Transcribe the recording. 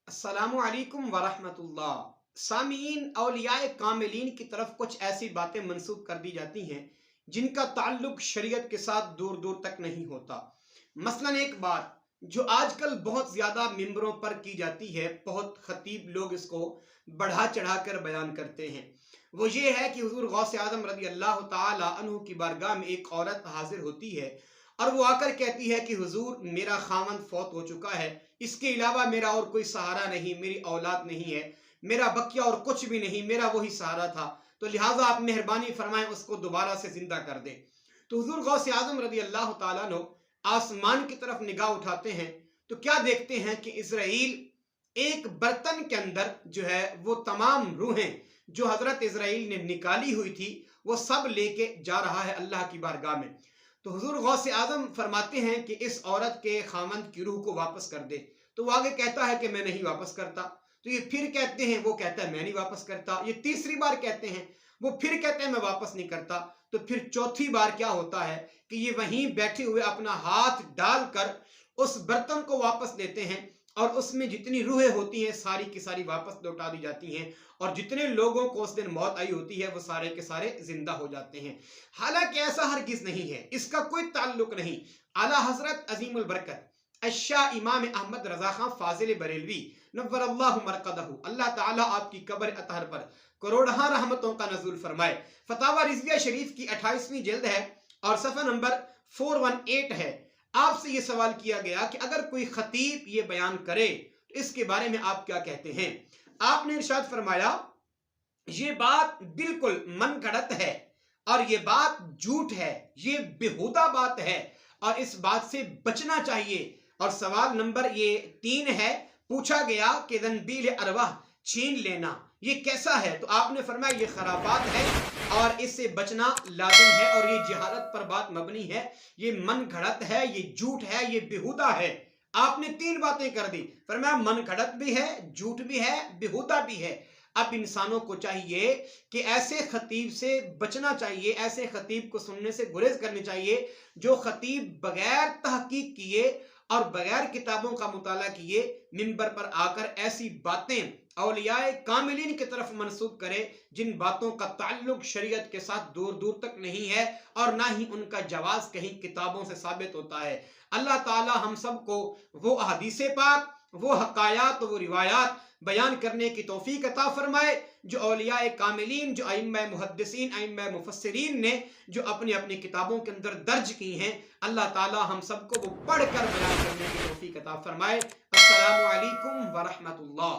अस्सलामु अलैकुम वरहमतुल्लाह। सामीन, औलियाए कामिलीन की तरफ कुछ ऐसी बातें मंसूब कर दी जाती हैं जिनका ताल्लुक शरीयत के साथ दूर दूर तक नहीं होता। मसलन एक बात जो आजकल बहुत ज़्यादा मिंबरों पर की जाती है, बहुत खतीब लोग इसको बढ़ा चढ़ा कर बयान करते हैं, वो ये है कि हुजूर गौस आज़म रज़ी अल्लाह ताला अन्हु की बारगाह में एक औरत हाजिर होती है और वो आकर कहती है कि हुजूर, मेरा खामन फौत हो चुका है, इसके अलावा मेरा और कोई सहारा नहीं, मेरी औलाद नहीं है, मेरा बकिया और कुछ भी नहीं, मेरा वही सहारा था, तो लिहाजा आप मेहरबानी फरमाएं उसको दोबारा से जिंदा कर दे। तो हुजूर गौस आज़म रज़ी अल्लाह ताला अन्हु आसमान की तरफ निगाह उठाते हैं तो क्या देखते हैं कि इज़राइल एक बर्तन के अंदर जो है वो तमाम रूहें जो हजरत इज़राइल ने निकाली हुई थी वो सब लेके जा रहा है अल्लाह की बारगाह में। तो हुजूर गौस आज़म फरमाते हैं कि इस औरत के खामंद की रूह को वापस कर दे। तो वो आगे कहता है कि मैं नहीं वापस करता। तो ये फिर कहते हैं, वो कहता है मैं नहीं वापस करता। ये तीसरी बार कहते हैं, वो फिर कहते हैं मैं वापस नहीं करता। तो फिर चौथी बार क्या होता है कि ये वहीं बैठे हुए अपना हाथ डालकर उस बर्तन को वापस लेते हैं और उसमें जितनी रूहें होती हैं सारी की सारी वापस लौटा दी जाती हैं और जितने लोगों को उस दिन मौत आई होती है वो सारे के सारे जिंदा हो जाते हैं। हालांकि ऐसा हरगिज नहीं है, इसका कोई ताल्लुक नहीं। आला हजरत अजीमुल बरकत अशाह इमाम अहमद रजा खां फाजिल बरेलवी नव्वरल्लाहु मरकदहु, अल्लाह ताला आपकी कब्र अतहर पर करोड़हा रहमतों का नज़ुल फरमाए, फतावा रिजविया शरीफ की 28वीं जिल्द है और सफ़ा नंबर 418 है। आपसे ये सवाल किया गया कि अगर कोई खतीब ये बयान करे तो इसके बारे में आप क्या कहते हैं। आपने इरशाद फरमाया ये बात बिल्कुल मन गढ़ंत है और ये बात झूठ है, ये बेहुदा बात है और इस बात से बचना चाहिए। और सवाल नंबर ये 3 है, पूछा गया कि तनबील अरवाह छीन लेना ये कैसा है, तो आपने फरमाया ये खराबात है और इससे बचना लाजिम है और ये जहालत पर बात मबनी है, ये मन घड़त है, ये झूठ है, ये बेहुदा है। आपने 3 बातें कर दी, फरमाया मन घड़त भी है, झूठ भी है, बेहुदा भी है। अब इंसानों को चाहिए कि ऐसे खतीब से बचना चाहिए, ऐसे खतीब को सुनने से गुरेज करनी चाहिए जो खतीब बगैर तहकीक किए और बगैर किताबों का मुताला किए मिंबर पर आकर ऐसी बातें औलियाए कामिलीन की तरफ मंसूब करे जिन बातों का ताल्लुक शरीयत के साथ दूर दूर तक नहीं है और ना ही उनका जवाज कहीं किताबों से साबित होता है। अल्लाह ताला हम सबको वो अहदीसे पाक, वो हकायात, वो रिवायात बयान करने की तौफीक अता फरमाए जो औलियाए कामिलीन, जो अइम्मा मुहद्दिसीन, अइम्मा मुफस्सिरीन ने जो अपनी अपनी किताबों के अंदर दर्ज की हैं। अल्लाह ताला हम सबको वो पढ़कर बयान करने की तौफीक अता फरमाए। अस्सलामु अलैकुम व रहमतुल्लाह।